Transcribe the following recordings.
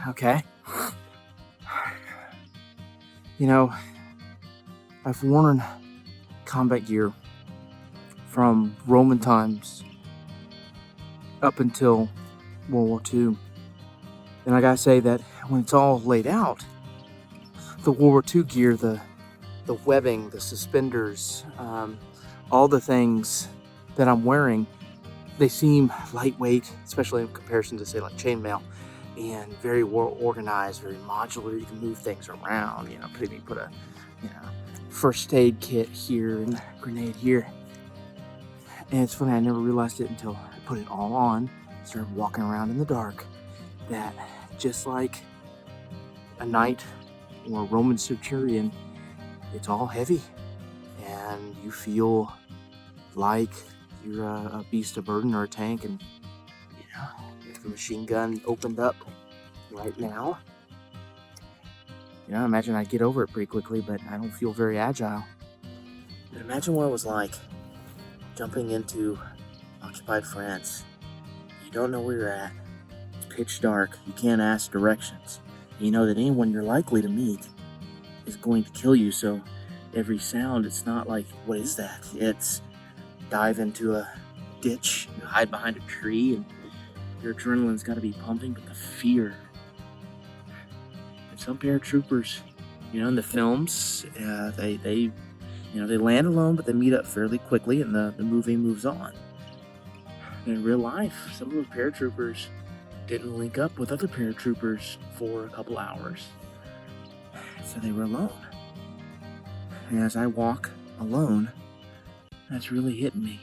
Okay. You know, I've worn combat gear from Roman times up until World War II. And I gotta say that when it's all laid out, the World War II gear, the webbing, the suspenders, all the things that I'm wearing, they seem lightweight, especially in comparison to, say, like chainmail, and very well organized, very modular. You can move things around. Maybe put a first aid kit here and a grenade here. And it's funny, I never realized it until I put it all on, started walking around in the dark, that just like a knight or a Roman centurion, it's all heavy, and you feel like you're a beast of burden or a tank. And if the machine gun opened up right now, I imagine I'd get over it pretty quickly, but I don't feel very agile. But imagine what it was like jumping into occupied France. You don't know where you're at. It's pitch dark. You can't ask directions. You know that anyone you're likely to meet is going to kill you, so every sound, it's not like, what is that? It's dive into a ditch, hide behind a tree, and your adrenaline's got to be pumping, but the fear. And some paratroopers, in the films, they land alone, but they meet up fairly quickly, and the movie moves on. And in real life, some of those paratroopers didn't link up with other paratroopers for a couple hours, so they were alone. And as I walk alone, that's really hitting me.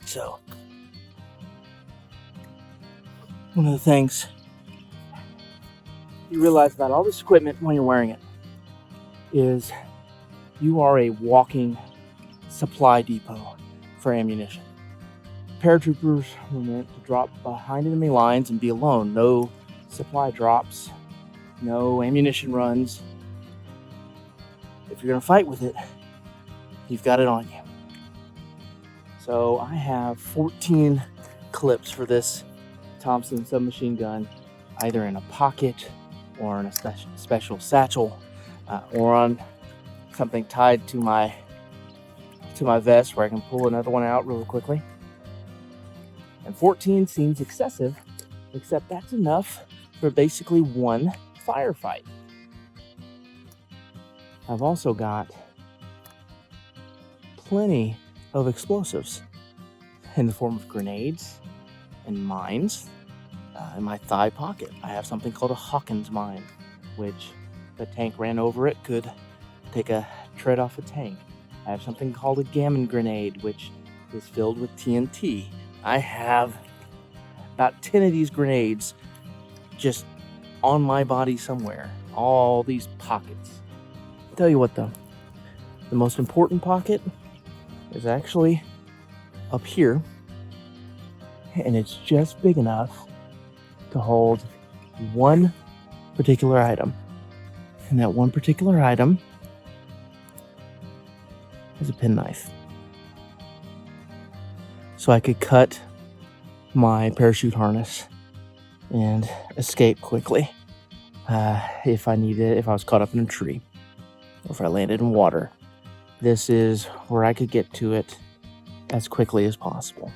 So, one of the things you realize about all this equipment when you're wearing it is you are a walking supply depot for ammunition. Paratroopers were meant to drop behind enemy lines and be alone. No supply drops, no ammunition runs. If you're going to fight with it, you've got it on you. So I have 14 clips for this Thompson submachine gun, either in a pocket or in a special satchel, or on something tied to my vest where I can pull another one out really quickly. And 14 seems excessive, except that's enough for basically one firefight. I've also got plenty of explosives in the form of grenades and mines. In my thigh pocket, I have something called a Hawkins mine, which if a tank ran over it could take a tread off a tank. I have something called a gammon grenade, which is filled with TNT. I have about 10 of these grenades just on my body somewhere. All these pockets. I'll tell you what though, the most important pocket is actually up here, and it's just big enough to hold one particular item. And that one particular item is a penknife. So I could cut my parachute harness and escape quickly if I was caught up in a tree or if I landed in water. This is where I could get to it as quickly as possible.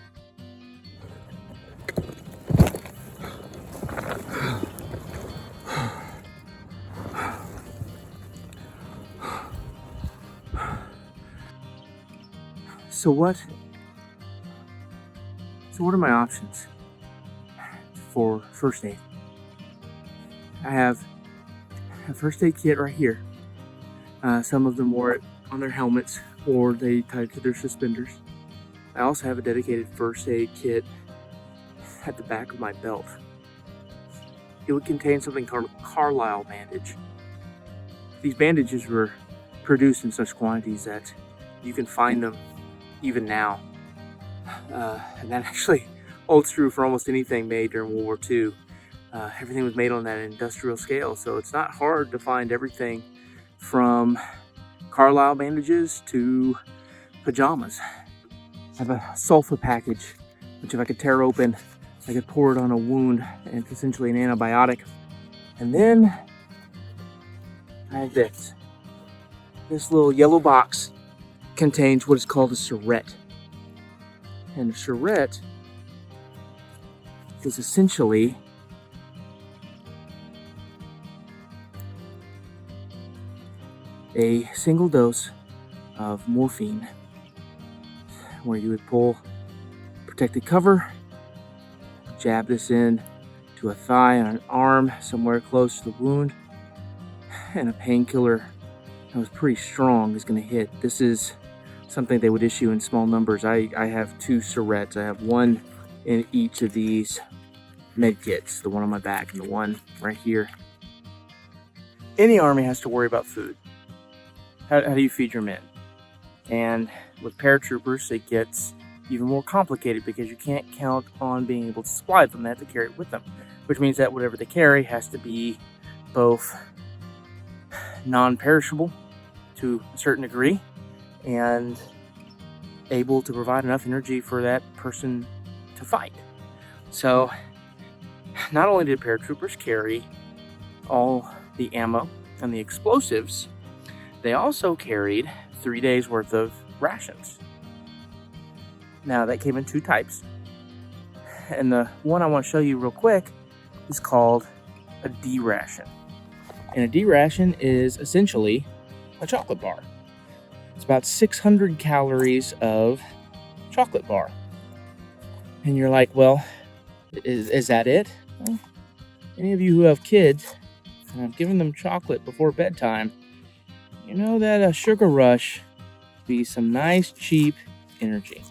So what are my options for first aid? I have a first aid kit right here. Some of them wore it on their helmets or they tied it to their suspenders. I also have a dedicated first aid kit at the back of my belt. It would contain something called a Carlisle bandage. These bandages were produced in such quantities that you can find them even now. And that actually holds true for almost anything made during World War II. Everything was made on that industrial scale, so it's not hard to find everything from Carlisle bandages to pajamas. I have a sulfa package, which if I could tear open, I could pour it on a wound, and it's essentially an antibiotic. And then I have this. This little yellow box contains what is called a surette. And a surette is essentially a single dose of morphine, where you would pull protected cover, jab this in to a thigh and an arm somewhere close to the wound, and a painkiller that was pretty strong is going to hit. This is something they would issue in small numbers. I have 2 surettes. I have one in each of these med kits, the one on my back and the one right here. Any army has to worry about food. How do you feed your men? And with paratroopers, it gets even more complicated because you can't count on being able to supply them. They have to carry it with them, which means that whatever they carry has to be both non-perishable to a certain degree and able to provide enough energy for that person to fight. So not only did paratroopers carry all the ammo and the explosives, they also carried 3 days worth of rations. Now that came in 2 types, and the one I want to show you real quick is called a D ration. And a D ration is essentially a chocolate bar. It's about 600 calories of chocolate bar. And you're like, well, is that it? Well, any of you who have kids and have given them chocolate before bedtime, you know that a sugar rush would be some nice, cheap energy.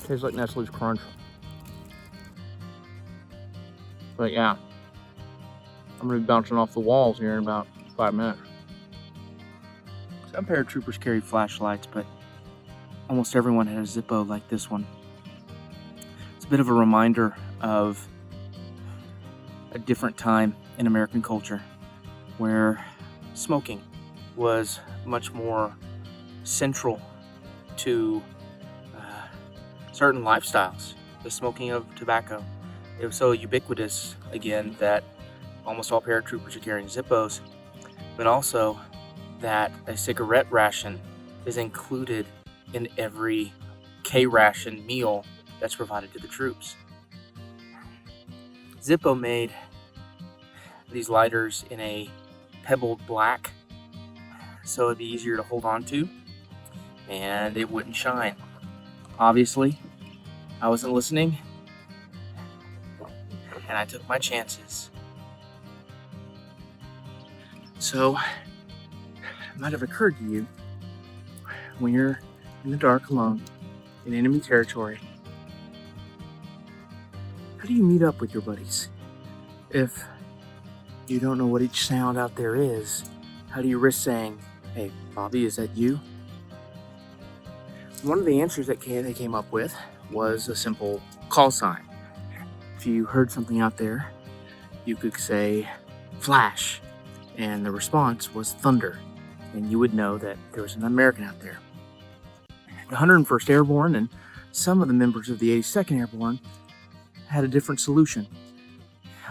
Tastes like Nestle's Crunch. But yeah, I'm going to be bouncing off the walls here in about 5 minutes. Some paratroopers carried flashlights, but almost everyone had a Zippo like this one. It's a bit of a reminder of a different time in American culture where smoking was much more central to certain lifestyles. The smoking of tobacco. It was so ubiquitous, again, that almost all paratroopers are carrying Zippos, but also that a cigarette ration is included in every K-Ration meal that's provided to the troops. Zippo made these lighters in a pebbled black, so it'd be easier to hold on to, and it wouldn't shine. Obviously, I wasn't listening, and I took my chances. So, it might have occurred to you, when you're in the dark alone, in enemy territory, how do you meet up with your buddies? If you don't know what each sound out there is, how do you risk saying, "Hey, Bobby, is that you?" One of the answers that they came up with was a simple call sign. If you heard something out there, you could say, "Flash," and the response was thunder, and you would know that there was an American out there. The 101st Airborne and some of the members of the 82nd Airborne had a different solution,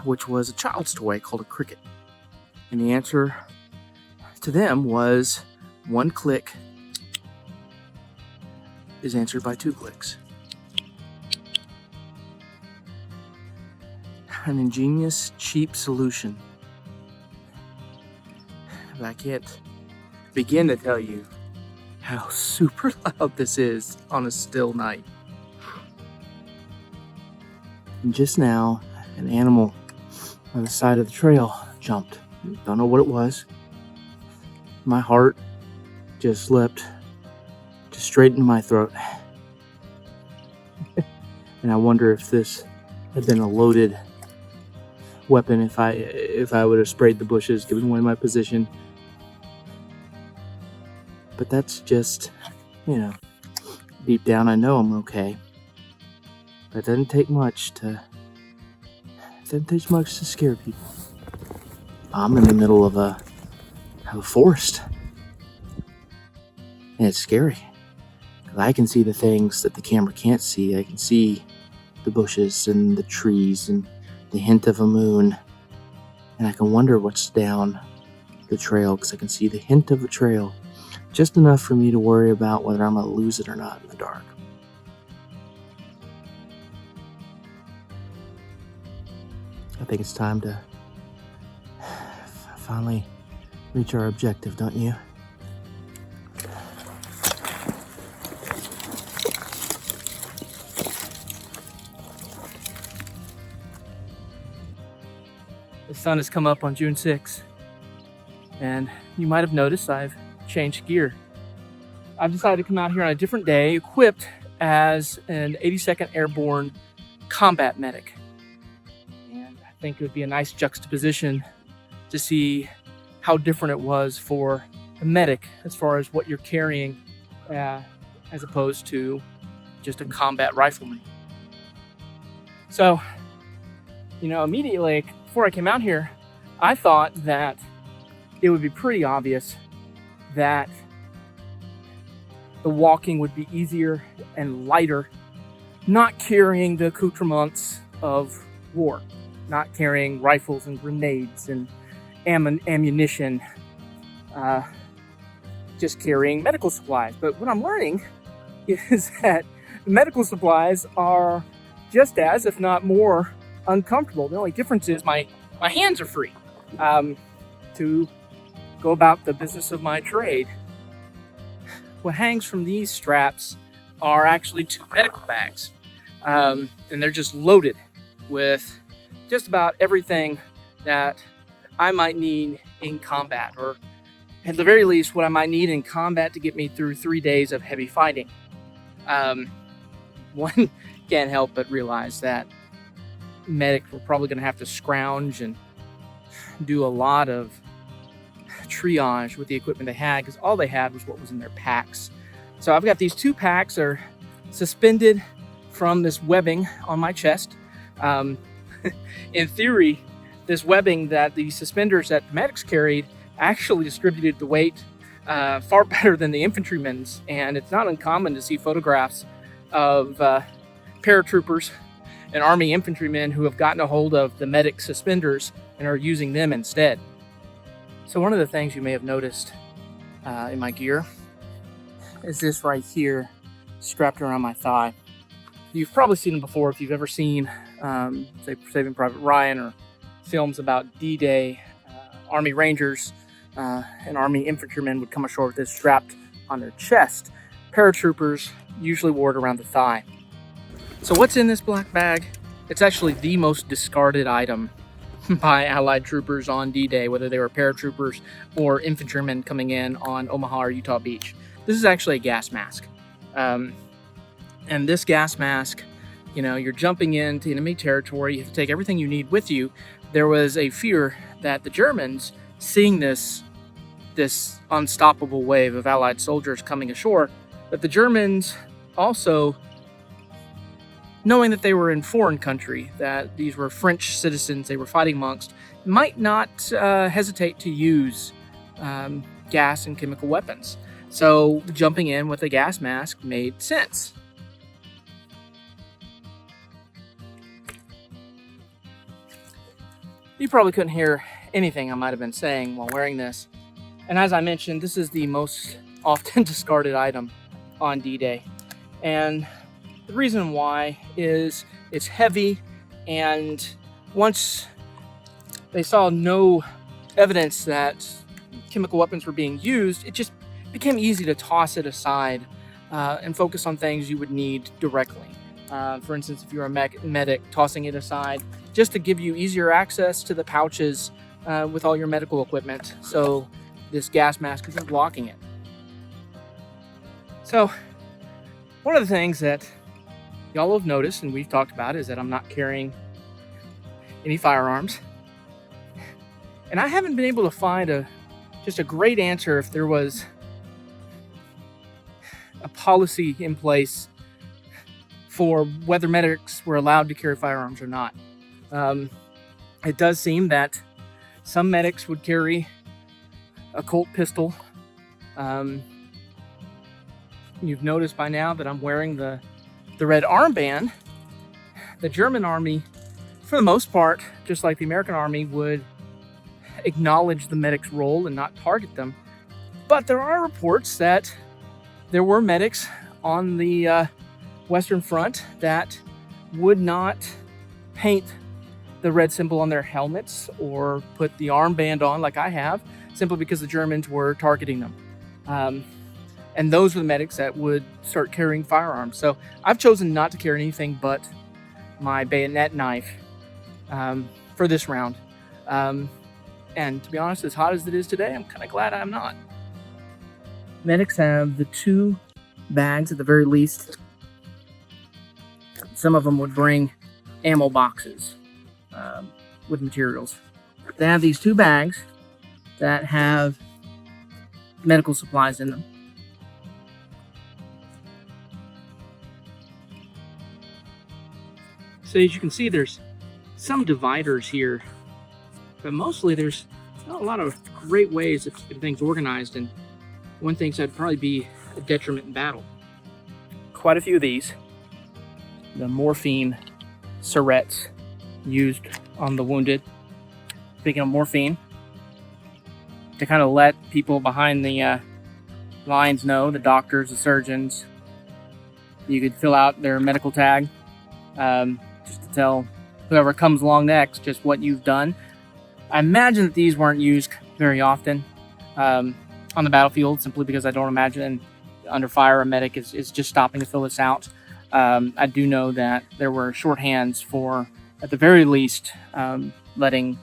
which was a child's toy called a cricket. And the answer to them was 1 click is answered by 2 clicks. An ingenious, cheap solution. But I can't begin to tell you how super loud this is on a still night. And just now, an animal on the side of the trail jumped. Don't know what it was. My heart just leapt just straight into my throat. And I wonder if this had been a loaded weapon, if I would have sprayed the bushes, given away my position. But that's just, deep down I know I'm okay. But it doesn't take much to Didn't take much to scare people. I'm in the middle of a forest. And it's scary. I can see the things that the camera can't see. I can see the bushes and the trees and the hint of a moon. And I can wonder what's down the trail, because I can see the hint of a trail. Just enough for me to worry about whether I'm going to lose it or not in the dark. I think it's time to finally reach our objective, don't you? The sun has come up on June 6th, and you might have noticed I've changed gear. I've decided to come out here on a different day equipped as an 82nd Airborne combat medic. And I think it would be a nice juxtaposition to see how different it was for a medic as far as what you're carrying as opposed to just a combat rifleman. So, immediately before I came out here, I thought that it would be pretty obvious that the walking would be easier and lighter, not carrying the accoutrements of war, not carrying rifles and grenades and ammunition, just carrying medical supplies. But what I'm learning is that medical supplies are just as, if not more, uncomfortable. The only difference is my hands are free to go about the business of my trade. What hangs from these straps are actually 2 medical bags, and they're just loaded with just about everything that I might need in combat, or at the very least what I might need in combat to get me through 3 days of heavy fighting. One can't help but realize that medics were probably going to have to scrounge and do a lot of triage with the equipment they had, because all they had was what was in their packs. So I've got these 2 packs that are suspended from this webbing on my chest. In theory, this webbing that the suspenders that the medics carried actually distributed the weight far better than the infantrymen's, and it's not uncommon to see photographs of paratroopers and Army infantrymen who have gotten a hold of the medic suspenders and are using them instead. So one of the things you may have noticed in my gear is this right here, strapped around my thigh. You've probably seen them before if you've ever seen, say, Saving Private Ryan or films about D-Day. Army Rangers and Army infantrymen would come ashore with this strapped on their chest. Paratroopers usually wore it around the thigh. So what's in this black bag? It's actually the most discarded item by Allied troopers on D-Day, whether they were paratroopers or infantrymen coming in on Omaha or Utah Beach. This is actually a gas mask. And this gas mask, you're jumping into enemy territory, you have to take everything you need with you. There was a fear that the Germans, seeing this unstoppable wave of Allied soldiers coming ashore, that the Germans also, knowing that they were in foreign country, that these were French citizens they were fighting amongst, might not hesitate to use gas and chemical weapons. So jumping in with a gas mask made sense. You probably couldn't hear anything I might have been saying while wearing this. And as I mentioned, this is the most often discarded item on D-Day. And the reason why is it's heavy, and once they saw no evidence that chemical weapons were being used, it just became easy to toss it aside and focus on things you would need directly. For instance, if you're a medic, tossing it aside just to give you easier access to the pouches with all your medical equipment, so this gas mask isn't blocking it. So one of the things that y'all have noticed and we've talked about is that I'm not carrying any firearms. And I haven't been able to find just a great answer if there was a policy in place for whether medics were allowed to carry firearms or not. It does seem that some medics would carry a Colt pistol. You've noticed by now that I'm wearing the red armband. The German army, for the most part, just like the American army, would acknowledge the medic's role and not target them. But there are reports that there were medics on the Western Front that would not paint the red symbol on their helmets or put the armband on like I have, simply because the Germans were targeting them. And those were the medics that would start carrying firearms. So I've chosen not to carry anything but my bayonet knife for this round. And to be honest, as hot as it is today, I'm kind of glad I'm not. Medics have the 2 bags at the very least. Some of them would bring ammo boxes with materials. They have these 2 bags that have medical supplies in them. So as you can see, there's some dividers here, but mostly there's not a lot of great ways of keeping things organized, and one thing that'd probably be a detriment in battle. Quite a few of these, the morphine syrettes used on the wounded. Speaking of morphine, to kind of let people behind the lines know, the doctors, the surgeons, you could fill out their medical tag, just to tell whoever comes along next just what you've done. I imagine that these weren't used very often on the battlefield, simply because I don't imagine under fire a medic is just stopping to fill this out. I do know that there were shorthands for, at the very least, letting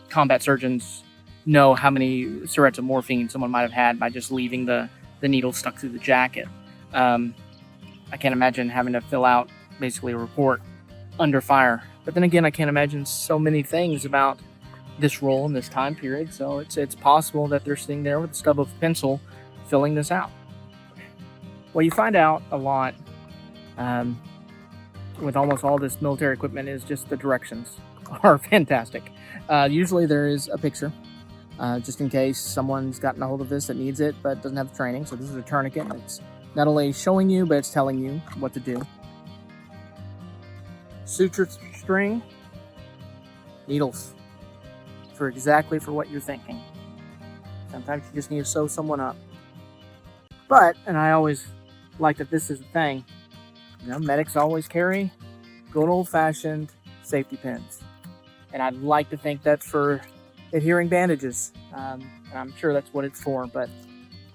combat surgeons know how many syrettes of morphine someone might have had by just leaving the needle stuck through the jacket. I can't imagine having to fill out basically a report under fire. But then again, I can't imagine so many things about this role in this time period, so it's possible that they're sitting there with a stub of pencil filling this out. What you find out a lot with almost all this military equipment is just the directions are fantastic. Usually there is a picture, just in case someone's gotten a hold of this that needs it but doesn't have the training. So this is a tourniquet. It's not only showing you, but it's telling you what to do. Suture string, needles for what you're thinking. Sometimes you just need to sew someone up. But, and I always like that this is the thing, medics always carry good old-fashioned safety pins. And I'd like to think that's for adhering bandages. I'm sure that's what it's for, but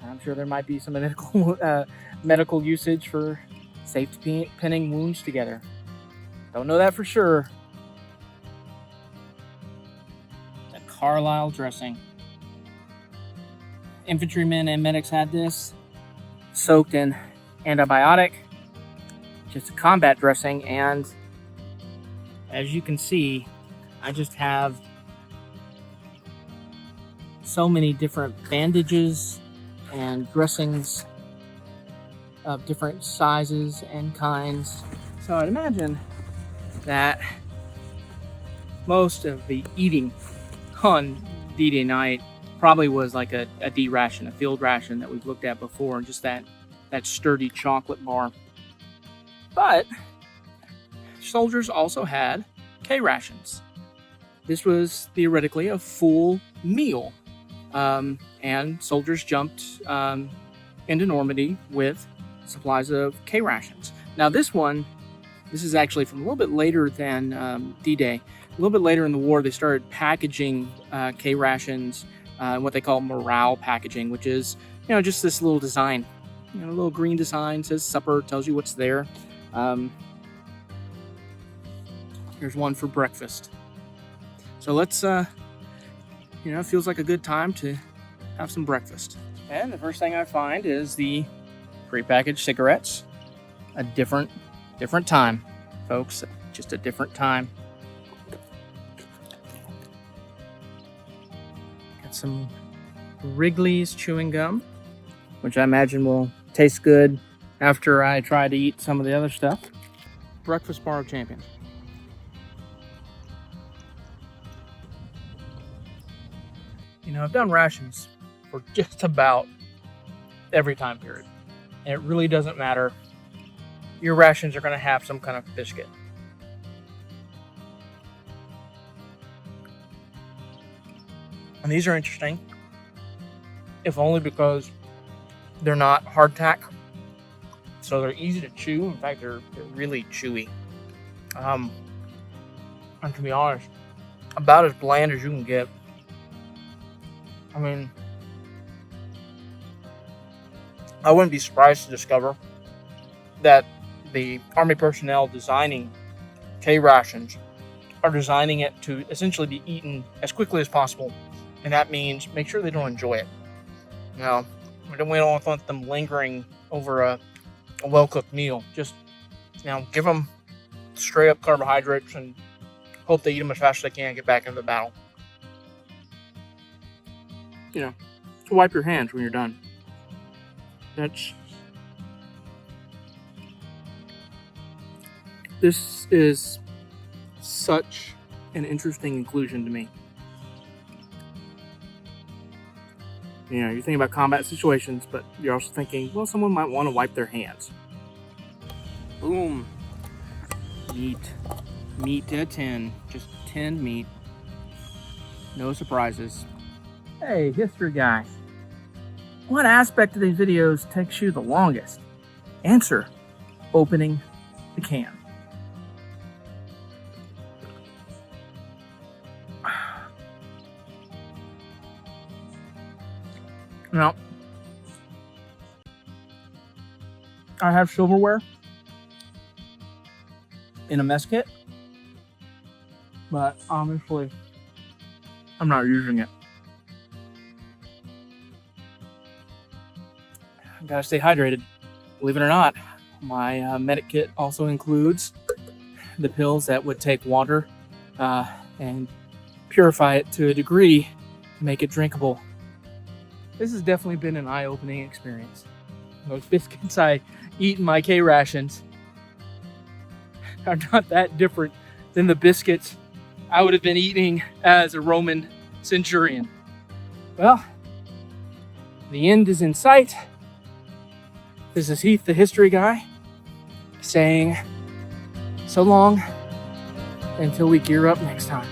I'm sure there might be some medical usage for safety pinning wounds together. Don't know that for sure. The Carlisle dressing. Infantrymen and medics had this soaked in antibiotic, just a combat dressing, and as you can see, I just have so many different bandages and dressings of different sizes and kinds. So I'd imagine that most of the eating on D-Day night probably was like a D ration, a field ration that we've looked at before, and just that sturdy chocolate bar. But soldiers also had K-Rations. This was theoretically a full meal, and soldiers jumped into Normandy with supplies of K-Rations. Now this is actually from a little bit later than D-Day. A little bit later in the war, they started packaging K-Rations, what they call morale packaging, which is, just this little design. A little green design, says supper, tells you what's there. Here's one for breakfast. So let's, it feels like a good time to have some breakfast. And the first thing I find is the prepackaged cigarettes. A different time, folks. Just a different time. Got some Wrigley's chewing gum, which I imagine will taste good after I try to eat some of the other stuff. Breakfast bar of champions. You know, I've done rations for just about every time period. And it really doesn't matter. Your rations are going to have some kind of biscuit. And these are interesting, if only because they're not hardtack, so they're easy to chew. In fact, they're really chewy. And to be honest, about as bland as you can get. I mean, I wouldn't be surprised to discover that the Army personnel designing K-Rations are designing it to essentially be eaten as quickly as possible. And that means make sure they don't enjoy it. Now, we don't want them lingering over a well-cooked meal. Just, you know, give them straight up carbohydrates and hope they eat them as fast as they can and get back into the battle. You know, to wipe your hands when you're done. This is such an interesting inclusion to me. You know, you're thinking about combat situations, but you're also thinking, well, someone might want to wipe their hands. Boom. Meat. Meat to a tin. Just tinned meat. No surprises. Hey, History Guy. What aspect of these videos takes you the longest? Answer. Opening the can. Now, I have silverware in a mess kit, but obviously I'm not using it. I gotta stay hydrated. Believe it or not, my medic kit also includes the pills that would take water and purify it to a degree to make it drinkable. This has definitely been an eye-opening experience. Those biscuits I eat in my K-Rations are not that different than the biscuits I would have been eating as a Roman centurion. Well, the end is in sight. This is Heath the History Guy saying so long until we gear up next time.